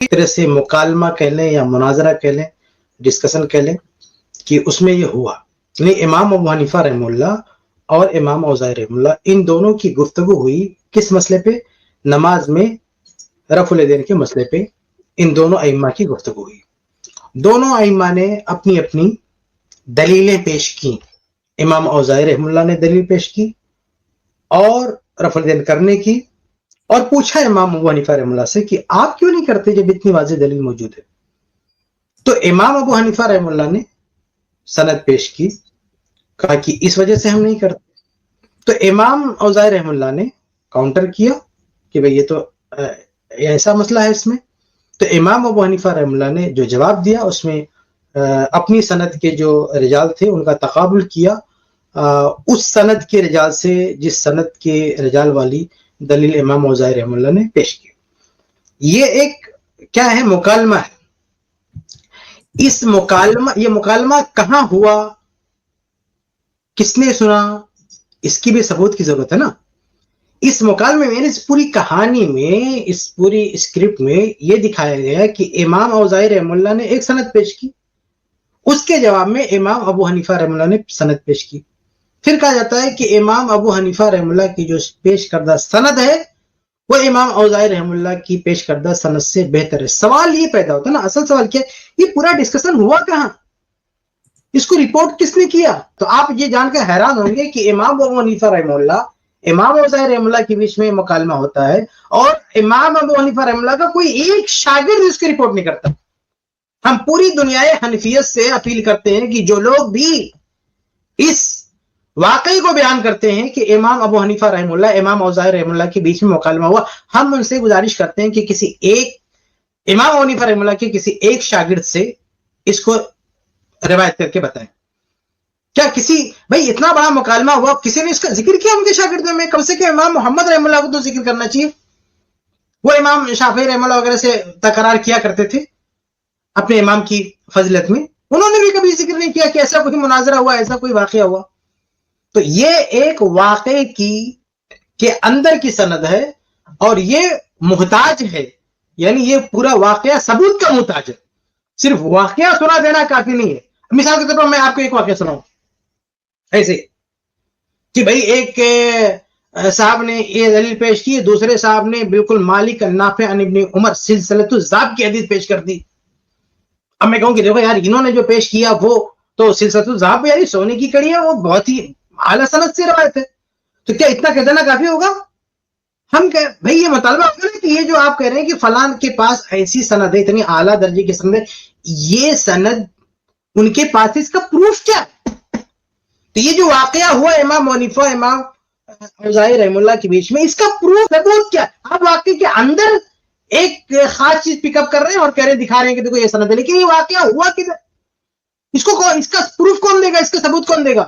طرح سے مکالمہ کہہ لیں یا مناظرہ کہہ لیں، ڈسکشن کہہ لیں، کہ اس میں یہ ہوا، یعنی امام ابو حنیفہ رحمہ اللہ اور امام اوزاعی رحمہ اللہ ان دونوں کی گفتگو ہوئی کس مسئلے پہ؟ نماز میں رفع الیدین کے مسئلے پہ ان دونوں ائمہ کی گفتگو ہوئی۔ دونوں ائمہ نے اپنی اپنی دلیلیں پیش کی۔ امام اوزاعی رحمہ اللہ نے دلیل پیش کی اور رفع الیدین کرنے کی، اور پوچھا امام ابو حنیفہ رحمہ اللہ سے کہ آپ کیوں نہیں کرتے جب اتنی واضح دلیل موجود ہے؟ تو امام ابو حنیفہ رحمہ اللہ نے سند پیش کی، کہا کہ اس وجہ سے ہم نہیں کرتے۔ تو امام اوزاعی رحمہ اللہ نے کاؤنٹر کیا کہ بھئی یہ تو ایسا مسئلہ ہے اس میں۔ تو امام ابو حنیفہ رحمہ اللہ نے جو جواب دیا اس میں اپنی سند کے جو رجال تھے ان کا تقابل کیا اس سند کے رجال سے جس سند کے رجال والی دلیل امام اوزاعی رحمہ اللہ نے پیش کی۔ یہ ایک کیا ہے؟ مکالمہ ہے۔ اس مکالمہ، یہ مکالمہ کہاں ہوا، کس نے سنا، اس کی بھی ثبوت کی ضرورت ہے نا۔ اس مکالمے میں، اس پوری کہانی میں، اس پوری اسکرپٹ میں یہ دکھایا گیا کہ امام اوزاعی رحمہ اللہ نے ایک سند پیش کی، اس کے جواب میں امام ابو حنیفہ رحمہ اللہ نے سند پیش کی۔ پھر کہا جاتا ہے کہ امام ابو حنیفہ رحمہ اللہ کی جو پیش کردہ سند ہے وہ امام اوزاعی رحمہ اللہ کی پیش کردہ سند سے بہتر ہے۔ سوال یہ پیدا ہوتا ہے نا، اصل سوال کیا ہے، یہ پورا ڈسکشن ہوا کہاں، اس کو رپورٹ کس نے کیا؟ تو آپ یہ جان کر حیران ہوں گے کہ امام ابو حنیفہ رحمہ اللہ، امام اوزاعی رحمہ اللہ کے بیچ میں مکالمہ ہوتا ہے اور امام ابو حنیفہ رحمہ اللہ کا کوئی ایک شاگرد اس کی رپورٹ نہیں کرتا۔ ہم پوری دنیا حنفیت سے اپیل کرتے ہیں کہ جو لوگ بھی اس واقعی کو بیان کرتے ہیں کہ امام ابو حنیفہ رحمہ اللہ، امام اوزاعی رحمہ اللہ کے بیچ میں مکالمہ ہوا، ہم ان سے گزارش کرتے ہیں کہ کسی ایک امام ابو حنیفہ رحمہ اللہ کے کسی ایک شاگرد سے اس کو روایت کر کے بتائیں۔ کیا کسی بھائی اتنا بڑا مکالمہ ہوا، کسی نے اس کا ذکر کیا ان کے شاگردوں میں؟ کم سے کم امام محمد رحمہ اللہ کو تو ذکر کرنا چاہیے۔ وہ امام شافعی رحمہ اللہ وغیرہ سے تکرار کیا کرتے تھے اپنے امام کی فضیلت میں، انہوں نے بھی کبھی ذکر نہیں کیا کہ ایسا کوئی مناظرہ ہوا، ایسا کوئی واقعہ ہوا۔ تو یہ ایک واقعے کے اندر کی سند ہے اور یہ محتاج ہے، یعنی یہ پورا واقعہ ثبوت کا محتاج ہے۔ صرف واقعہ سنا دینا کافی نہیں ہے۔ مثال کے طور پر میں آپ کو ایک واقعہ سناؤں ایسے کہ بھئی ایک صاحب نے یہ دلیل پیش کی، دوسرے صاحب نے بالکل مالک نافع عن ابن عمر سلسلۃ الذہب کی حدیث پیش کر دی۔ اب میں کہوں کہ دیکھو یار انہوں نے جو پیش کیا وہ تو سلسلۃ الذہب یعنی سونے کی کڑی ہے، وہ بہت ہی اعلیٰ سند سے روایت ہے، تو کیا اتنا کہہ دینا کافی ہوگا؟ ہم بھئی یہ مطالبہ ہوگا نا کہ یہ جو آپ کہہ رہے ہیں کہ فلان کے پاس ایسی سند ہے، اتنی اعلیٰ درجے کی سند ہے، یہ سند ان کے پاس اس کا پروف کیا؟ تو یہ جو واقعہ ہوا امام حنیفہ امام اوزاعی رحمہ اللہ کے بیچ میں، اس کا پروف ثبوت کیا؟ آپ واقعے کے اندر ایک خاص چیز پک اپ کر رہے ہیں اور کہہ رہے دکھا رہے ہیں کہ دیکھو یہ سند ہے، لیکن یہ واقعہ ہوا کدھر؟ اس کو اس کا پروف کون دے گا، اس کا ثبوت کون دے گا؟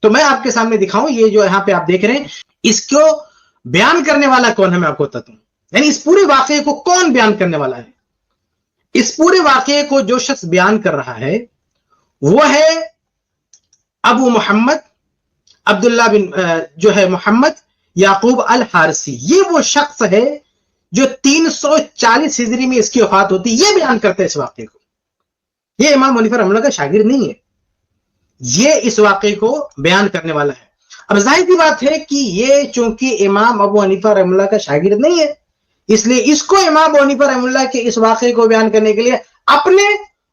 تو میں آپ کے سامنے دکھاؤں، یہ جو یہاں پہ آپ دیکھ رہے ہیں اس کو بیان کرنے والا کون ہے، میں آپ کو بتاتا ہوں۔ یعنی اس پورے واقعے کو کون بیان کرنے والا ہے؟ اس پورے واقعے کو جو شخص بیان کر رہا ہے وہ ہے ابو محمد عبداللہ بن جو ہے محمد یعقوب الحارثی۔ یہ وہ شخص ہے جو 340 ہجری میں اس کی وفات ہوتی، یہ بیان کرتا ہے اس واقعے کو۔ یہ امام حنیفہ رحمہ اللہ کا شاگرد نہیں ہے، یہ اس واقعے کو بیان کرنے والا ہے۔ اب ظاہر سی بات ہے کہ یہ چونکہ امام ابو حنیفہ رحمہ اللہ کا شاگرد نہیں ہے، اس لیے اس کو امام ابو حنیفہ رحمہ اللہ کے اس واقعے کو بیان کرنے کے لیے اپنے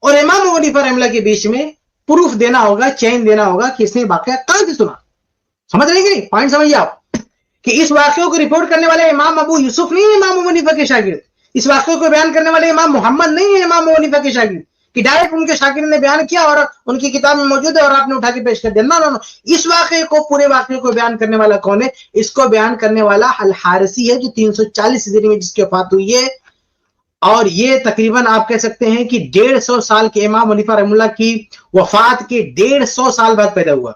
اور امام ابو حنیفہ رحمہ اللہ کے بیچ میں پروف دینا ہوگا، چین دینا ہوگا کہ اس نے واقعہ کہاں سے سنا۔ سمجھ رہے کہ نہیں؟ پوائنٹ سمجھیے آپ کہ اس واقعے کو رپورٹ کرنے والے امام ابو یوسف نہیں ہے امام ابو حنیفہ کے شاگرد، اس واقعے کو بیان کرنے والے امام محمد نہیں ہے امام ابو حنیفہ کے شاگرد کہ ڈائریکٹ ان کے شاگرد نے بیان کیا اور ان کی کتاب میں موجود ہے اور آپ نے اٹھا کے پیش کر دیا۔ نہ، اس واقعے کو، پورے واقعے کو بیان کرنے والا کون ہے؟ اس کو بیان کرنے والا الحارثی ہے جو 340 ہجری میں جس کی وفات ہوئی ہے، اور یہ تقریباً آپ کہہ سکتے ہیں کہ 150 سال کے امام حنیفہ رحمہ اللہ کی وفات کے 150 سال بعد پیدا ہوا۔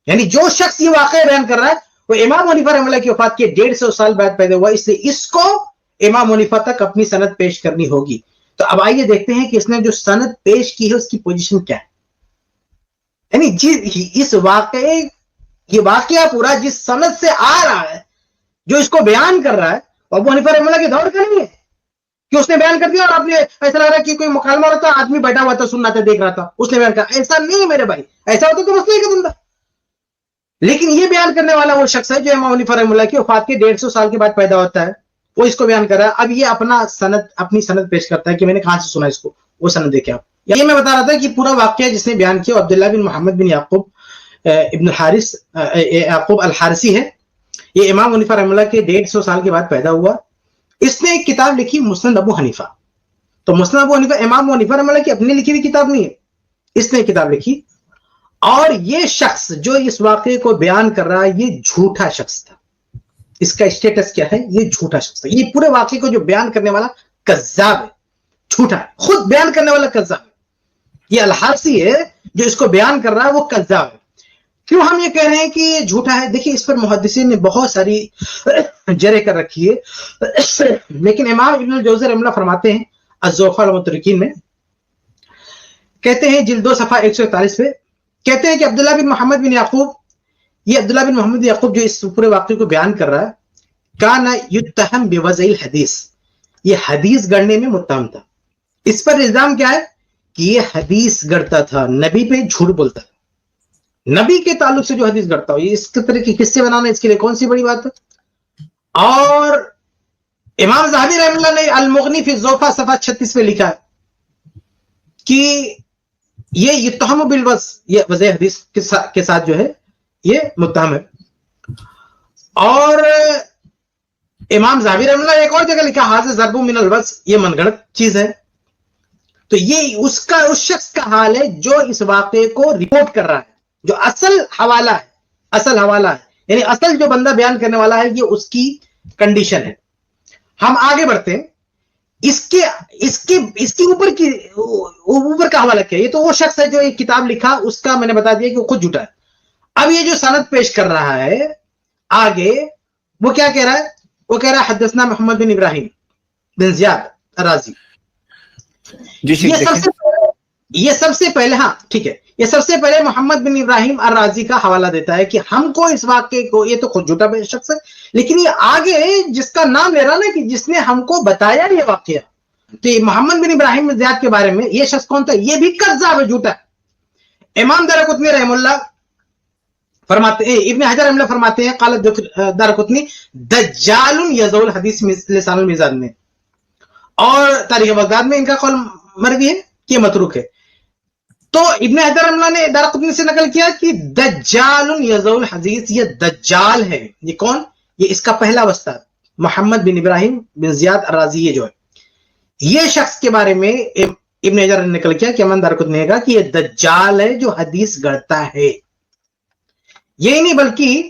یعنی جو شخص یہ واقعہ بیان کر رہا ہے وہ امام حنیفہ رحمہ اللہ کی وفات کے 150 سال بعد پیدا ہوا، اس لیے اس کو امام حنیفہ تک اپنی سند پیش کرنی ہوگی۔ تو اب آئیے دیکھتے ہیں کہ اس نے جو سند پیش کی ہے اس کی پوزیشن کیا ہے۔ یعنی اس واقعے، یہ واقعہ پورا جس سند سے آ رہا ہے، جو اس کو بیان کر رہا ہے، ابو حنیفہ رحمہ اللہ کے دور کا نہیں ہے، کہ اس نے بیان کر دیا اور آپ نے ایسا لگ رہا ہے کہ کوئی مکالمہ ہو رہا تھا, آدمی بیٹھا ہوا تھا, سننا تھا, دیکھ رہا تھا, اس نے بیان کہا. ایسا نہیں ہے میرے بھائی, ایسا ہوتا تو مسئلہ کا بندہ. لیکن یہ بیان کرنے والا وہ شخص ہے جو امام حنیفہ رحمہ اللہ کی وفات کے 150 سال کے بعد پیدا ہوتا ہے, وہ اس کو بیان کر رہا ہے. اب یہ اپنی سند پیش کرتا ہے کہ میں نے کہاں سے سنا اس کو, وہ سند دیکھیں آپ. یہ میں بتا رہا تھا کہ پورا واقعہ جس نے بیان کیا عبداللہ بن محمد بن یعقوب ابن الحارث یعقوب الحارثی ہے. یہ امام حنیفہ رحمہ اللہ کے 150 سال کے بعد پیدا ہوا. اس نے ایک کتاب لکھی مسند ابو حنیفہ. تو مسند ابو حنیفہ امام حنیفہ رحمہ اللہ کی اپنی لکھی ہوئی کتاب نہیں ہے, اس نے کتاب لکھی. اور یہ شخص جو اس واقعے کو بیان کر رہا ہے یہ جھوٹا شخص تھا. اس کا اسٹیٹس کیا ہے؟ یہ جھوٹا شخص ہے. یہ پورے واقعے کو جو بیان کرنے والا کذاب ہے, جھوٹا ہے, خود بیان کرنے والا کذاب ہے. یہ الحارثی ہے جو اس کو بیان کر رہا ہے, وہ کذاب ہے. کیوں ہم یہ کہہ رہے ہیں کہ یہ جھوٹا ہے؟ دیکھیے اس پر محدثین نے بہت ساری جرح کر رکھی ہے, لیکن امام ابن الجوزی رحمہ اللہ فرماتے ہیں الزوخر المترکین میں, کہتے ہیں جلد 2 صفحہ 141 پہ, کہتے ہیں کہ عبداللہ بن محمد بن یعقوب, یہ عبداللہ بن محمد بن یعقوب جو اس پورے واقعے کو بیان کر رہا ہے, کان یتہم بوضع الحدیث, یہ حدیث گڑنے میں متہم تھا. اس پر الزام کیا ہے کہ یہ حدیث گڑتا تھا, نبی پہ جھوٹ بولتا تھا. نبی کے تعلق سے جو حدیث گڑتا ہو, یہ اس طرح کی قصے بنانا اس کے لیے کون سی بڑی بات ہے. اور امام ذہبی رحمہ اللہ نے المغنی فی الضعفاء صفحہ 36 پہ لکھا ہے کہ یہ یتہم بالوضع, یہ وضع حدیث کے ساتھ جو ہے یہ متہم ہے. اور امام ذہبی رحمہ اللہ نے ایک اور جگہ لکھا حاضر ضرب من الوضع, یہ من گھڑت چیز ہے. تو یہ اس شخص کا حال ہے جو اس واقعے کو رپورٹ کر رہا ہے, جو اصل حوالہ ہے, یعنی اصل جو بندہ بیان کرنے والا ہے, یہ اس کی کنڈیشن ہے. ہم آگے بڑھتے ہیں. اس کے اوپر کا حوالہ کیا؟ یہ تو وہ شخص ہے جو ایک کتاب لکھا, اس کا میں نے بتا دیا کہ وہ خود جھوٹا ہے. اب یہ جو سند پیش کر رہا ہے آگے, وہ کیا کہہ رہا ہے؟ وہ کہہ رہا ہے حدثنا محمد بن ابراہیم بن زیاد الرازی. یہ سب سے پہلے ہاں ٹھیک ہے, یہ سب سے پہلے محمد بن ابراہیم الرازی کا حوالہ دیتا ہے کہ ہم کو اس واقعے کو, یہ تو خود جھوٹا شخص ہے, لیکن یہ آگے جس کا نام لے رہا نا کہ جس نے ہم کو بتایا یہ واقعہ, تو یہ محمد بن ابراہیم بن زیاد کے بارے میں یہ شخص کون تھا؟ یہ بھی کذاب ہے, جھوٹا ہے. امام دارقطنی رحمہ اللہ فرماتے ہیں, ابن حجر رحمہ اللہ فرماتے ہیں قال دارقطنی دجال یزول حدیث لسان المیزان میں, اور تاریخ بغداد میں ان کا قول مروی ہے کہ متروک ہے. تو ابن حجر رحمہ اللہ نے دارقطنی سے نقل کیا کہ دجال یزول حدیث, یہ دجال ہے. یہ کون؟ یہ اس کا پہلا واسطہ محمد بن ابراہیم بن زیاد الرازی, یہ جو ہے یہ شخص کے بارے میں ابن حجر نے نقل کیا کہ امام دارقطنی نے کہا کہ یہ دجال ہے جو حدیث گڑتا ہے. یہ نہیں بلکہ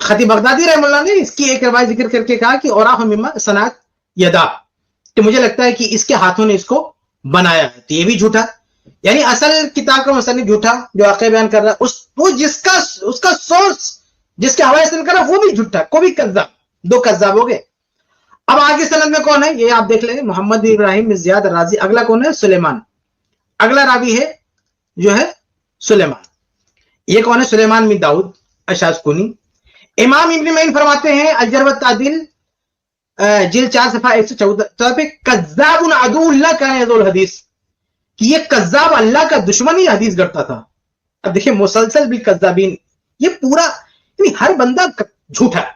خطیب بغدادی رحمہ اللہ نے اس کی ایک روایت ذکر کر کے کہا کہ اوراہ مما صنعت یدا, تو مجھے لگتا ہے کہ اس کے ہاتھوں نے اس کو بنایا ہے. تو یہ بھی جھوٹا, یعنی اصل کتاب کا مصنف جھوٹا جو واقعہ بیان کر رہا ہے, وہ اس کا سورس جس کے حوالے سے کر رہا ہے وہ بھی جھوٹا, کو بھی کذاب. 2 کذاب ہو گئے. اب آگے سند میں کون ہے یہ آپ دیکھ لیں, محمد بن ابراہیم بن زیاد الرازی. اگلا کون ہے؟ سلیمان. اگلا راوی ہے جو ہے سلیمان. یہ کون ہے؟ سلیمان بن داؤد اشاسکونی. امام ابن معین فرماتے ہیں الجرح والتعدیل جلد 4 صفحہ 114 پہ کذاب عدو اللہ کان یذول الحدیث, کہ یہ کذاب اللہ کا دشمن ہی حدیث گڑتا تھا. اب دیکھیں مسلسل بھی کذابین, یہ پورا یعنی ہر بندہ جھوٹا ہے.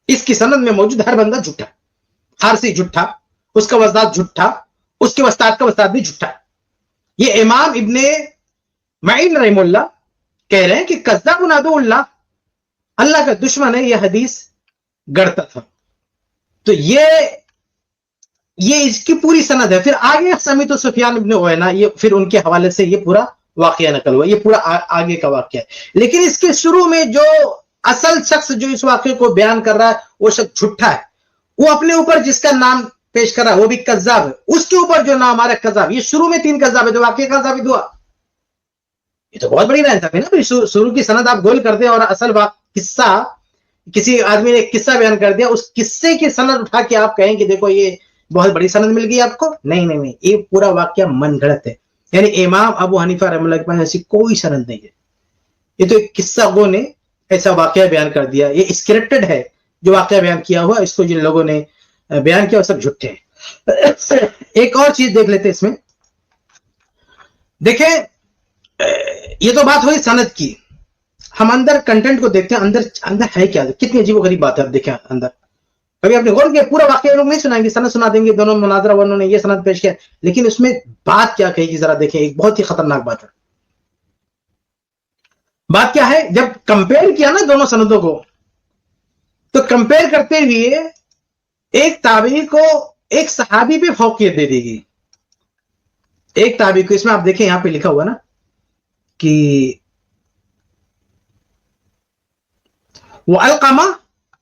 اس کی سند میں موجود ہر بندہ جھوٹا. حارثی جھوٹا, اس کا وزاد جھوٹا, اس کے وستاد کا وستاد بھی جھوٹا. یہ امام ابن معین رحمہ اللہ کہہ رہے ہیں کہ کذاب عدو اللہ, اللہ کا دشمن ہے, یہ حدیث گڑتا تھا. تو یہ اس کی پوری سند ہے. پھر آگے سمیت سفیان ابن عیینہ, یہ پھر ان کے حوالے سے یہ پورا واقعہ نقل ہوا, یہ پورا آگے کا واقعہ ہے. لیکن اس کے شروع میں جو اصل شخص جو اس واقعے کو بیان کر رہا ہے وہ شخص جھوٹا ہے. وہ اپنے اوپر جس کا نام پیش کر رہا ہے وہ بھی کذاب ہے, اس کے اوپر جو نام آ رہا ہے کذاب. یہ شروع میں 3 کذاب ہے جو واقعہ کا ثابت ہوا. یہ تو بہت بڑی ناانصافی ہے نا, شروع کی سند آپ گول کر دیں اور اصل قصہ کسی آدمی نے ایک قصہ بیان کر دیا, اس قصے کی سند اٹھا کے آپ کہیں کہ دیکھو یہ بہت بڑی سند مل گئی آپ کو. نہیں, یہ پورا واقعہ من گھڑت ہے. یعنی امام ابو حنیفہ رحمہ اللہ کے پاس ایسی کوئی سند نہیں ہے. یہ تو ایک قصہ گو نے ایسا واقعہ بیان کر دیا. یہ اسکرپٹڈ ہے جو واقعہ بیان کیا ہوا. اس کو جن لوگوں نے بیان کیا وہ سب جھوٹے ہیں. ایک اور چیز دیکھ لیتے اس میں. دیکھیں یہ تو بات ہوئی سند کی. ہم اندر کنٹینٹ کو دیکھتے ہیں, اندر ہے کیا, کتنی عجیب و غریب بات ہے. اب دیکھیں اندر, کبھی آپ نے غور کیا پورا واقعہ لوگ نہیں سنائیں گے, سند سنا دیں گے, دونوں مناظرہ والوں نے یہ سند پیش کیا, لیکن اس میں بات کیا کہی گی ذرا دیکھیں. ایک بہت ہی خطرناک بات ہے. بات کیا ہے, جب کمپیئر کیا نا دونوں سندوں کو, تو کمپیئر کرتے ہوئے ایک تابعی کو ایک صحابی پہ فوقیت دے دی گئی. ایک تابعی کو, اس میں آپ دیکھیں یہاں پہ لکھا ہوا نا کہ وَأَلْقَمَ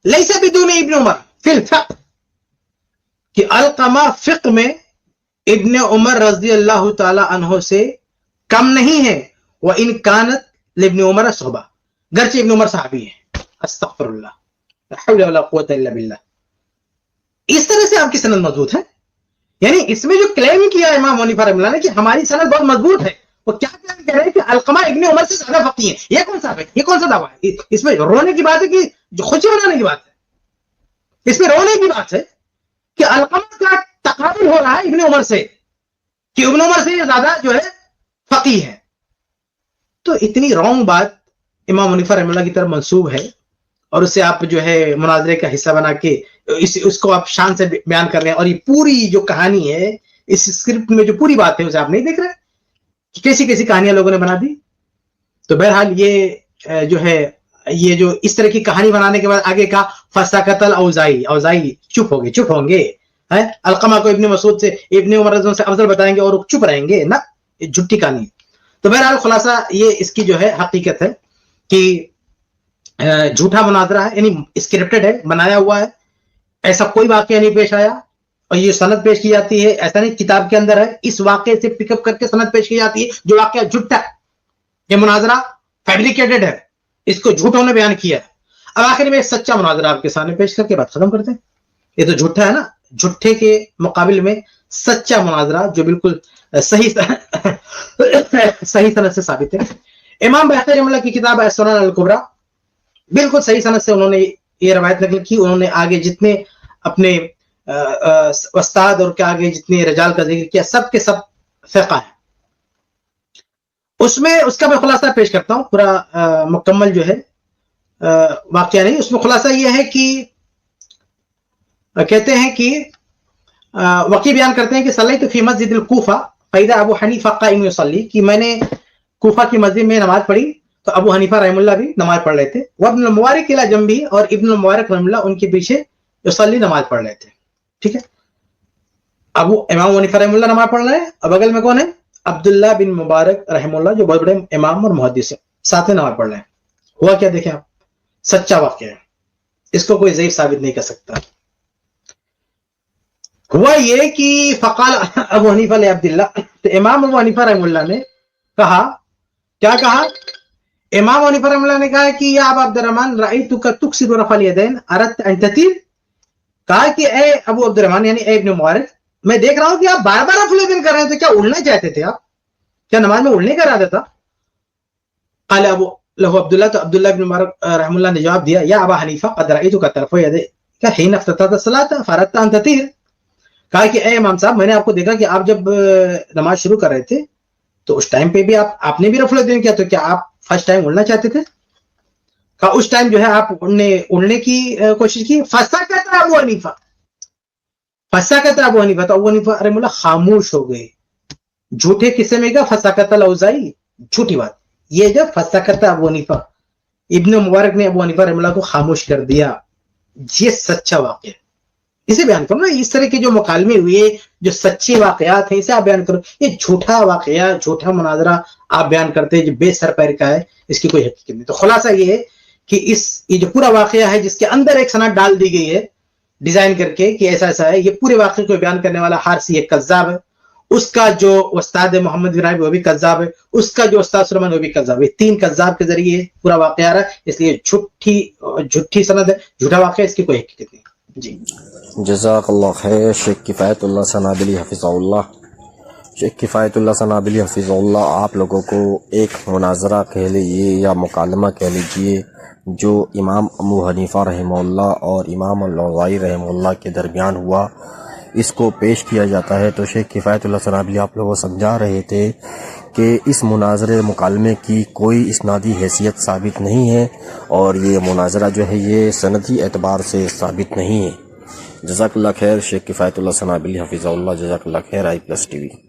لَيْسَ بِدُونِ ابن عمر فی الفقہ, کہ القمہ فقہ میں ابن عمر رضی اللہ تعالی عنہ سے کم نہیں ہے. وَإِنْ كَانَتْ لِابْنِ عمر صحبہ, گرچہ ابن عمر صحابی ہے. استغفر اللہ, لا حول ولا قوة الا باللہ. اس طرح سے آپ کی سند مضبوط ہے. یعنی اس میں جو کلیم کیا امام حنیفہ رحمہ اللہ نے کہ ہماری سند بہت مضبوط ہے, وہ کیا کہہ رہے ہیں کہ القمہ ابن عمر سے زیادہ فقیہ ہے. یہ کون سا ہے, یہ کون سا دعویٰ ہے؟ اس میں رونے کی بات ہے کہ جو خوشی منانے کی بات ہے؟ اس میں رونے کی بات ہے کہ القمہ کا تقابل ہو رہا ہے ابن عمر سے, کہ ابن عمر سے یہ زیادہ جو ہے فقیہ ہے. تو اتنی رانگ بات امام حنیفہ رحمہ اللہ کی طرف منسوب ہے, اور اسے آپ جو ہے مناظرے کا حصہ بنا کے اس کو آپ شان سے بیان کر رہے ہیں. اور یہ پوری جو کہانی ہے اس اسکرپٹ میں جو پوری بات ہے اسے آپ نہیں دیکھ رہے کہ کیسی کیسی کہانیاں لوگوں نے بنا دی. تو بہرحال یہ جو ہے, یہ جو اس طرح کی کہانی بنانے کے بعد آگے کا فسکت الاوزاعی, اوزاعی چپ ہوں گے. القمہ کو ابن مسعود سے ابن عمر رضی اللہ عنہ سے افضل بتائیں گے اور چپ رہیں گے نا, یہ جھوٹی کہانی. تو بہرحال خلاصہ یہ اس کی جو ہے حقیقت ہے کہ جھوٹا مناظرہ ہے, یعنی اسکرپٹڈ ہے, بنایا ہوا ہے. ایسا کوئی واقعہ نہیں پیش آیا اور یہ سند پیش کی جاتی ہے. ایسا نہیں کتاب کے اندر ہے, اس واقعے سے پک اپ کر کے سند پیش کی جاتی ہے جو واقعہ جھوٹا ہے. یہ مناظرہ فیبریکیٹڈ ہے, اس کو جھوٹوں نے بیان کیا ہے. اب آخر میں ایک سچا مناظرہ آپ کے سامنے پیش کر کے بات ختم کرتے ہیں. یہ تو جھوٹا ہے نا, جھوٹے کے مقابل میں سچا مناظرہ جو بالکل صحیح سند سے ثابت ہے. امام بہقی رحمہ اللہ کی کتاب ہے سنن الکبریٰ, بالکل صحیح سند سے انہوں نے یہ روایت نقل کی. انہوں نے آگے جتنے اپنے استاد اور کے آگے جتنے رجال کا ذکر کیا سب کے سب ثقہ ہیں. اس میں اس کا میں خلاصہ پیش کرتا ہوں, پورا مکمل جو ہے واقعہ نہیں. اس میں خلاصہ یہ ہے کہ کہتے ہیں کہ وقی بیان کرتے ہیں کہ صلیت فی مسجد الکوفہ فاذا ابو حنیفہ قائم یصلی, کہ میں نے کوفہ کی مسجد میں نماز پڑھی تو ابو حنیفہ رحمہ اللہ بھی نماز پڑھ رہے تھے. وابن المبارک الی جنبی, اور ابن المبارک رحمہ اللہ ان کے پیچھے یصلی نماز پڑھ رہے تھے. ٹھیک ہے, امام حنیفہ رحمہ اللہ نماز پڑھ رہے ہیں, اور بغل میں کون ہے, عبداللہ بن مبارک رحمہ اللہ جو بہت بڑے امام اور محدث ہیں, ساتھ میں نماز پڑھ رہے ہیں. ہوا کیا دیکھیں آپ, سچا واقعہ ہے, اس کو کوئی ضعیف ثابت نہیں کر سکتا. ہوا یہ کہ فقال ابو حنیفہ لعبداللہ, تو امام ابو حنیفہ رحمہ اللہ نے کہا, کیا کہا, امام حنیفہ رحمہ اللہ نے کہا کہ یا ابا عبد الرحمن رأیتک تکثر رفع الیدین اردت ان تطیر, کہا کہ اے ابو عبد الرحمن یعنی اے ابن مبارک, میں دیکھ رہا ہوں کہ آپ بار بار رفع الیدین کر رہے ہیں, تو کیا اڑنا چاہتے تھے آپ, کیا نماز میں اڑنے کا ارادہ تھا؟ قال ابو لہو عبداللہ, تو عبداللہ بن مبارک رحمہ اللہ نے جواب دیا یا ابا حنیفہ قد رأیتک ترفع یدیک حین افتتحت الصلاۃ فاردت ان تطیر, کہا کہ اے امام صاحب میں نے آپ کو دیکھا کہ آپ جب نماز شروع کر رہے تھے تو اس ٹائم پہ بھی آپ نے بھی رفع الیدین کیا, تو کیا آپ فرسٹ ٹائم اڑنا چاہتے تھے؟ کہا اس ٹائم جو ہے آپ اڑنے کی کوشش کی. فسکت ابو حنیفہ, فسکت ابو حنیفہ, تو ابو حنیفہ رحمہ اللہ خاموش ہو گئے. جھوٹے قصے میں کیا فسکت الاوزاعی, جھوٹی بات. یہ جب فسکت ابو حنیفہ, ابن مبارک نے ابو حنیفہ رحمہ اللہ کو خاموش کر دیا, یہ سچا واقعہ. اسے بیان کرو نا, اس طرح کے جو مکالمے ہوئے جو سچے واقعات ہیں اسے آپ بیان کرو. یہ جھوٹا واقعہ, جھوٹا مناظرہ آپ بیان کرتے ہیں جو بے سر پیر کا ہے, اس کی کوئی حقیقت نہیں. تو خلاصہ یہ ہے کہ یہ جو پورا واقعہ ہے جس کے اندر ایک سند ڈال دی گئی ہے ڈیزائن کر کے کہ ایسا ایسا ہے, یہ پورے واقعے کو بیان کرنے والا حارثی ایک کذاب ہے, اس کا جو استاد محمد بن ابراہیم وہ بھی کذاب ہے, اس کا جو استاد سلیمان وہ بھی کذاب ہے. تین کذاب کے ذریعے پورا واقعہ آ رہا ہے, اس لیے جھوٹی سند ہے, جھوٹا واقعہ, اس کی کوئی حقیقت نہیں. جی جزاک اللہ خیر شیخ کفایت اللہ ثنابلی حفظہ اللہ. شیخ کفایت اللہ سنابلی حفظ اللہ آپ لوگوں کو ایک مناظرہ کہہ لیجیے یا مکالمہ کہہ لیجیے جو امام ابو حنیفہ رحمہ اللہ اور امام الاوزاعی رحمہ اللہ کے درمیان ہوا، اس کو پیش کیا جاتا ہے۔ تو شیخ کفایت اللہ سنابلی آپ لوگوں کو سمجھا رہے تھے کہ اس مناظرے مکالمے کی کوئی اسنادی حیثیت ثابت نہیں ہے، اور یہ مناظرہ جو ہے یہ سندی اعتبار سے ثابت نہیں ہے۔ جزاک اللہ خیر۔ شیخ کفایت اللہ سنابلی حفظہ اللہ، جزاک اللہ خیر۔ i+ TV۔